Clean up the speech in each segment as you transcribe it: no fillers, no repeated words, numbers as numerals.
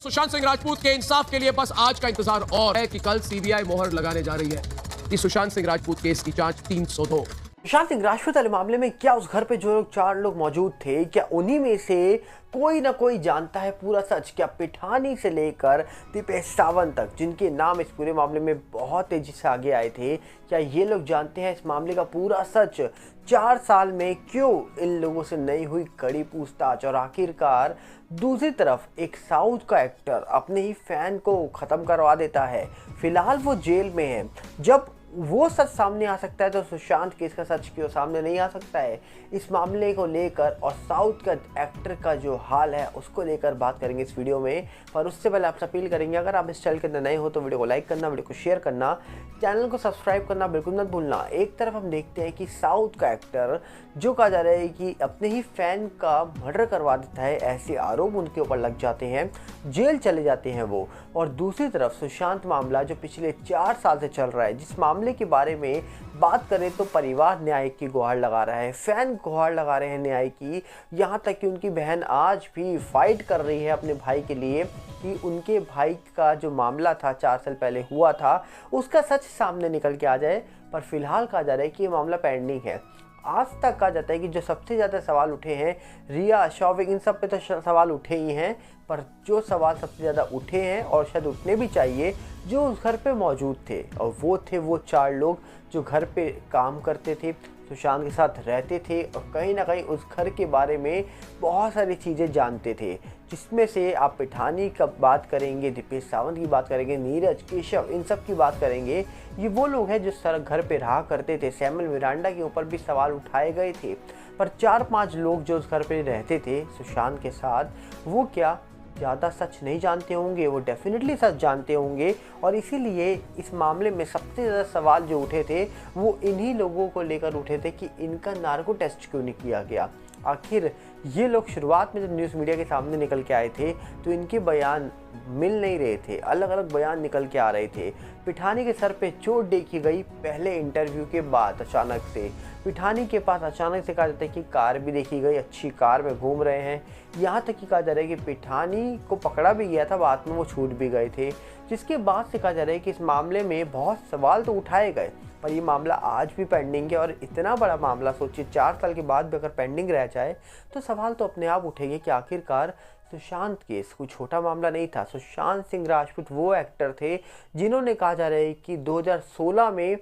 सुशांत सिंह राजपूत के इंसाफ के लिए बस आज का इंतजार और है कि कल सीबीआई मोहर लगाने जा रही है कि सुशांत सिंह राजपूत केस की जांच 302। सुशांत सिंह राजपूत वाले मामले में क्या उस घर पे जो चार लोग मौजूद थे, क्या उन्हीं में से कोई ना कोई जानता है पूरा सच? क्या पिठानी से लेकर दीपेश सावंत तक, जिनके नाम इस पूरे मामले में बहुत तेजी से आगे आए थे, क्या ये लोग जानते हैं इस मामले का पूरा सच? 4 साल में क्यों इन लोगों से नहीं हुई कड़ी पूछताछ? और आखिरकार दूसरी तरफ एक साउथ का एक्टर अपने ही फैन को ख़त्म करवा देता है। फिलहाल वो जेल में है। जब वो सच सामने आ सकता है तो सुशांत केस का सच क्यों सामने नहीं आ सकता है? इस मामले को लेकर और साउथ का एक्टर का जो हाल है उसको लेकर बात करेंगे इस वीडियो में। पर उससे पहले आपसे अपील करेंगे, अगर आप इस चैनल के अंदर नए हो तो वीडियो को लाइक करना, वीडियो को शेयर करना, चैनल को सब्सक्राइब करना बिल्कुल मत भूलना। एक तरफ हम देखते हैं कि साउथ का एक्टर जो कहा जा रहा है कि अपने ही फैन का मर्डर करवा देता है, ऐसे आरोप उनके ऊपर लग जाते हैं, जेल चले जाते हैं वो। और दूसरी तरफ सुशांत मामला जो पिछले 4 साल से चल रहा है, जिस मामले के बारे में बात करें तो परिवार न्याय की गुहार लगा रहा है, फैन गुहार लगा रहे हैं न्याय की। यहाँ तक कि उनकी बहन आज भी फाइट कर रही है अपने भाई के लिए कि उनके भाई का जो मामला था 4 साल पहले हुआ था उसका सच सामने निकल के आ जाए। पर फिलहाल कहा जा रहा है कि ये मामला पेंडिंग है। आज तक कहा जाता है कि जो सबसे ज़्यादा सवाल उठे हैं, रिया, शौविक, इन सब पे तो सवाल उठे ही हैं, पर जो सवाल सबसे ज़्यादा उठे हैं और शायद उठने भी चाहिए, जो उस घर पे मौजूद थे, और वो थे वो 4 लोग जो घर पे काम करते थे, सुशांत के साथ रहते थे और कहीं ना कहीं उस घर के बारे में बहुत सारी चीज़ें जानते थे, जिसमें से आप पिठानी का बात करेंगे, दीपेश सावंत की बात करेंगे, नीरज, केशव, इन सब की बात करेंगे। ये वो लोग हैं जो सर घर पे रहा करते थे। सैमुअल मिरांडा के ऊपर भी सवाल उठाए गए थे। पर 4-5 लोग जो उस घर पे रहते थे सुशांत के साथ, वो क्या ज़्यादा सच नहीं जानते होंगे? वो डेफिनेटली सच जानते होंगे। और इसीलिए इस मामले में सबसे ज़्यादा सवाल जो उठे थे वो इन्हीं लोगों को लेकर उठे थे कि इनका नार्को टेस्ट क्यों नहीं किया गया। आखिर ये लोग शुरुआत में जब न्यूज़ मीडिया के सामने निकल के आए थे तो इनके बयान मिल नहीं रहे थे, अलग अलग बयान निकल के आ रहे थे। पिठानी के सर पे चोट देखी गई पहले इंटरव्यू के बाद अचानक से। पिठानी के पास अचानक से कहा जाता है कि कार भी देखी गई, अच्छी कार में घूम रहे हैं। यहाँ तक कि कहा जा रहा है कि पिठानी को पकड़ा भी गया था, बाद में वो छूट भी गए थे। जिसके बाद से कहा जा रहा है कि इस मामले में बहुत सवाल तो उठाए गए, पर ये मामला आज भी पेंडिंग है। और इतना बड़ा मामला सोचिए 4 साल के बाद भी अगर पेंडिंग रह जाए तो सवाल तो अपने आप उठेंगे कि आखिरकार सुशांत केस कोई छोटा मामला नहीं था। सुशांत सिंह राजपूत वो एक्टर थे जिन्होंने कहा जा रहा है कि 2016 में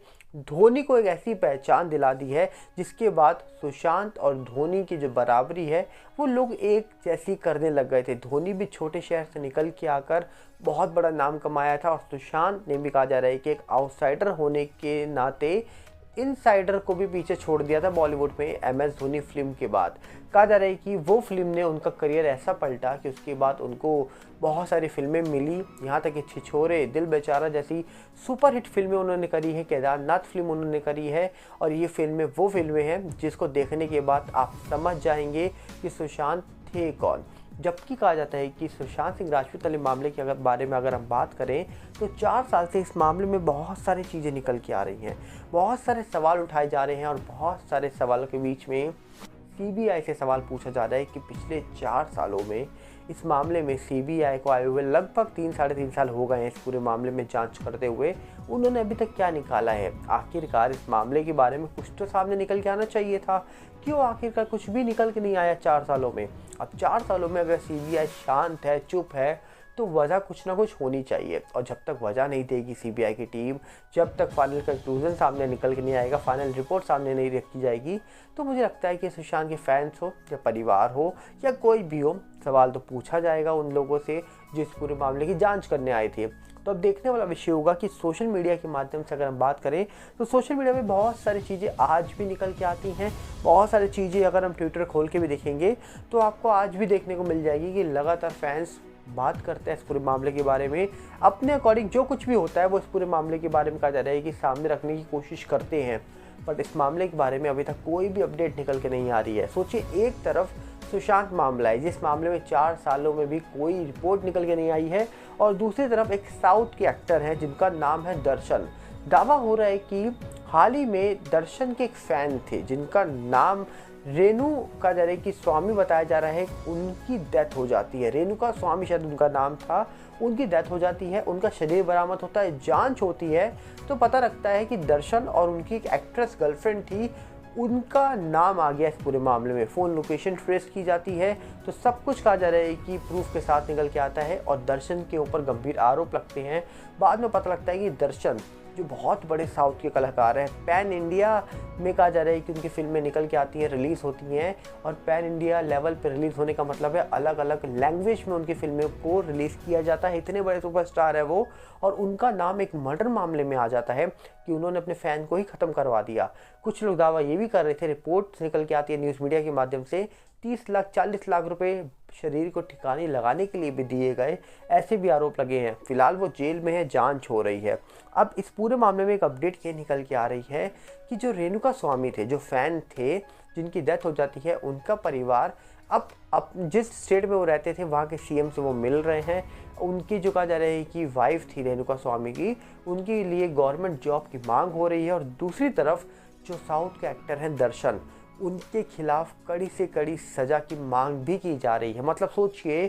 धोनी को एक ऐसी पहचान दिला दी है जिसके बाद सुशांत और धोनी की जो बराबरी है वो लोग एक जैसी करने लग गए थे। धोनी भी छोटे शहर से निकल के आकर बहुत बड़ा नाम कमाया था और सुशांत ने भी कहा जा रहा है कि एक आउटसाइडर होने के नाते इनसाइडर को भी पीछे छोड़ दिया था बॉलीवुड में MS धोनी फिल्म के बाद। कहा जा रहा है कि वो फिल्म ने उनका करियर ऐसा पलटा कि उसके बाद उनको बहुत सारी फिल्में मिली, यहाँ तक कि छिछोरे, दिल बेचारा जैसी सुपरहिट फिल्में उन्होंने करी है, केदारनाथ फिल्म उन्होंने करी है। और ये फिल्में वो फिल्में हैं जिसको देखने के बाद आप समझ जाएंगे कि सुशांत थे कौन। जबकि कहा जाता है कि सुशांत सिंह राजपूत वाले मामले के बारे में अगर हम बात करें तो 4 साल से इस मामले में बहुत सारी चीज़ें निकल के आ रही हैं, बहुत सारे सवाल उठाए जा रहे हैं। और बहुत सारे सवालों के बीच में CBI से सवाल पूछा जा रहा है कि पिछले 4 सालों में इस मामले में CBI को आए हुए लगभग 3-3.5 साल हो गए हैं इस पूरे मामले में जांच करते हुए, उन्होंने अभी तक क्या निकाला है? आखिरकार इस मामले के बारे में कुछ तो सामने निकल के आना चाहिए था। क्यों आखिरकार कुछ भी निकल के नहीं आया 4 सालों में? अब 4 सालों में अगर CBI शांत है, चुप है, तो वजह कुछ ना कुछ होनी चाहिए। और जब तक वजह नहीं देगी CBI की टीम, जब तक फाइनल कंक्लूजन सामने निकल के नहीं आएगा, फाइनल रिपोर्ट सामने नहीं रखी जाएगी, तो मुझे लगता है कि सुशांत के फैंस हो या परिवार हो या कोई भी हो, सवाल तो पूछा जाएगा उन लोगों से जो इस पूरे मामले की जांच करने आए थे। तो अब देखने वाला विषय होगा कि सोशल मीडिया के माध्यम से अगर हम बात करें तो सोशल मीडिया में बहुत सारी चीज़ें आज भी निकल के आती हैं। बहुत सारी चीज़ें अगर हम ट्विटर खोल के भी देखेंगे तो आपको आज भी देखने को मिल जाएगी कि लगातार फैंस बात करते हैं इस पूरे मामले के बारे में। अपने अकॉर्डिंग जो कुछ भी होता है वो इस पूरे मामले के बारे में कहा जा रहा है कि सामने रखने की कोशिश करते हैं। बट इस मामले के बारे में अभी तक कोई भी अपडेट निकल के नहीं आ रही है। सोचिए, एक तरफ सुशांत मामला है जिस मामले में 4 सालों में भी कोई रिपोर्ट निकल के नहीं आई है, और दूसरी तरफ एक साउथ के एक्टर हैं जिनका नाम है दर्शन। दावा हो रहा है कि हाल ही में दर्शन के एक फ़ैन थे जिनका नाम रेणु का जा रहा है कि स्वामी बताया जा रहा है उनकी डेथ हो जाती है। रेणुका स्वामी शायद उनका नाम था, उनकी डेथ हो जाती है, उनका शरीर बरामद होता है, जांच होती है तो पता लगता है कि दर्शन और उनकी एक एक्ट्रेस गर्लफ्रेंड थी, उनका नाम आ गया इस पूरे मामले में। फ़ोन लोकेशन ट्रेस की जाती है तो सब कुछ कहा जा रहा है कि प्रूफ के साथ निकल के आता है और दर्शन के ऊपर गंभीर आरोप लगते हैं। बाद में पता लगता है कि दर्शन जो बहुत बड़े साउथ के कलाकार हैं, पैन इंडिया में कहा जा रहा है कि उनकी फिल्में निकल के आती हैं, रिलीज़ होती हैं और पैन इंडिया लेवल पर रिलीज़ होने का मतलब है अलग अलग लैंग्वेज में उनकी फिल्में को रिलीज़ किया जाता है। इतने बड़े सुपरस्टार है वो, और उनका नाम एक मर्डर मामले में आ जाता है कि उन्होंने अपने फ़ैन को ही ख़त्म करवा दिया। कुछ लोग दावा ये भी कर रहे थे, रिपोर्ट निकल के आती है न्यूज़ मीडिया के माध्यम से 30 लाख 40 लाख रुपए शरीर को ठिकाने लगाने के लिए भी दिए गए, ऐसे भी आरोप लगे हैं। फिलहाल वो जेल में है, जांच हो रही है। अब इस पूरे मामले में एक अपडेट ये निकल के आ रही है कि जो रेणुका स्वामी थे, जो फैन थे जिनकी डेथ हो जाती है, उनका परिवार अब जिस स्टेट में वो रहते थे वहाँ के सीएम से वो मिल रहे हैं। उनकी जो कहा जा रहा है कि वाइफ थी रेणुका स्वामी की, उनके लिए गवर्नमेंट जॉब की मांग हो रही है। और दूसरी तरफ जो साउथ के एक्टर हैं दर्शन, उनके खिलाफ कड़ी से कड़ी सज़ा की मांग भी की जा रही है। मतलब सोचिए,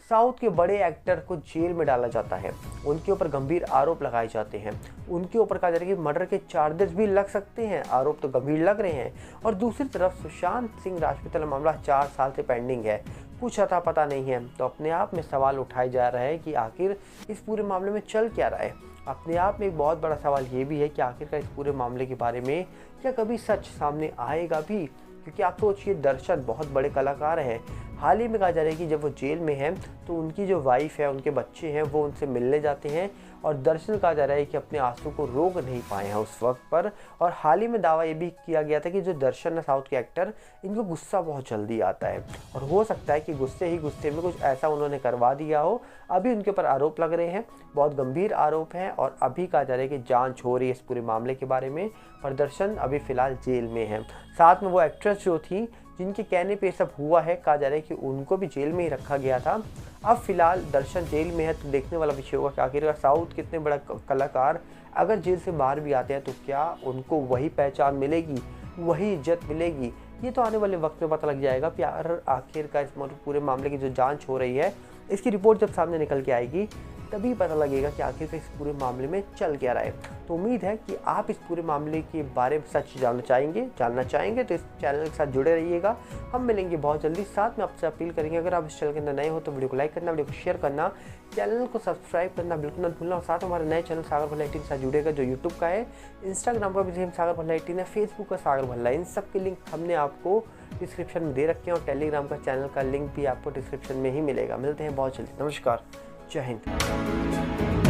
साउथ के बड़े एक्टर को जेल में डाला जाता है, उनके ऊपर गंभीर आरोप लगाए जाते हैं, उनके ऊपर कहा जा रहा है कि मर्डर के चार्जेस भी लग सकते हैं, आरोप तो गंभीर लग रहे हैं। और दूसरी तरफ सुशांत सिंह राजपूत वाला मामला 4 साल से पेंडिंग है, कुछ अता पता नहीं है। तो अपने आप में सवाल उठाया जा रहा है कि आखिर इस पूरे मामले में चल क्या रहा है। अपने आप में एक बहुत बड़ा सवाल ये भी है कि आखिरकार इस पूरे मामले के बारे में क्या कभी सच सामने आएगा भी, क्योंकि आप सोचिए दर्शन बहुत बड़े कलाकार हैं। हाल ही में कहा जा रहा है कि जब वो जेल में हैं तो उनकी जो वाइफ है, उनके बच्चे हैं, वो उनसे मिलने जाते हैं और दर्शन कहा जा रहा है कि अपने आंसू को रोक नहीं पाए हैं उस वक्त पर। और हाल ही में दावा ये भी किया गया था कि जो दर्शन है साउथ के एक्टर, इनको गुस्सा बहुत जल्दी आता है और हो सकता है कि गुस्से में कुछ ऐसा उन्होंने करवा दिया हो। अभी उनके ऊपर आरोप लग रहे हैं, बहुत गंभीर आरोप हैं और अभी कहा जा रहा है कि जाँच हो रही है इस पूरे मामले के बारे में। पर दर्शन अभी फ़िलहाल जेल में है। साथ में वो एक्ट्रेस जो थी जिनके कहने पे सब हुआ है, कहा जा रहा है कि उनको भी जेल में ही रखा गया था। अब फिलहाल दर्शन जेल में है तो देखने वाला विषय होगा कि आखिरकार साउथ कितने बड़ा कलाकार अगर जेल से बाहर भी आते हैं तो क्या उनको वही पहचान मिलेगी, वही इज्जत मिलेगी। ये तो आने वाले वक्त में पता लग जाएगा। प्यार आखिरकार इस पूरे मामले की जो जाँच हो रही है, इसकी रिपोर्ट जब सामने निकल के आएगी तभी पता लगेगा कि आखिर इस पूरे मामले में चल क्या रहा है। तो उम्मीद है कि आप इस पूरे मामले के बारे में सच जानना चाहेंगे तो इस चैनल के साथ जुड़े रहिएगा। हम मिलेंगे बहुत जल्दी। साथ में आपसे अपील करेंगे, अगर आप इस चैनल के अंदर नए हो तो वीडियो को लाइक करना, वीडियो को शेयर करना, चैनल को सब्सक्राइब करना बिल्कुल मत भूलना। और साथ हमारे नए चैनल सागर भल्ला 18 के साथ जुड़ेगा, जो यूट्यूब का है, इंस्टाग्राम पर भी सेम सागर भल्ला 18 है, फेसबुक का सागर भल्ला। इन सब के लिंक हमने आपको डिस्क्रिप्शन में दे रखे हैं और टेलीग्राम का चैनल का लिंक भी आपको डिस्क्रिप्शन में ही मिलेगा। मिलते हैं बहुत जल्दी। नमस्कार, जय हिंद।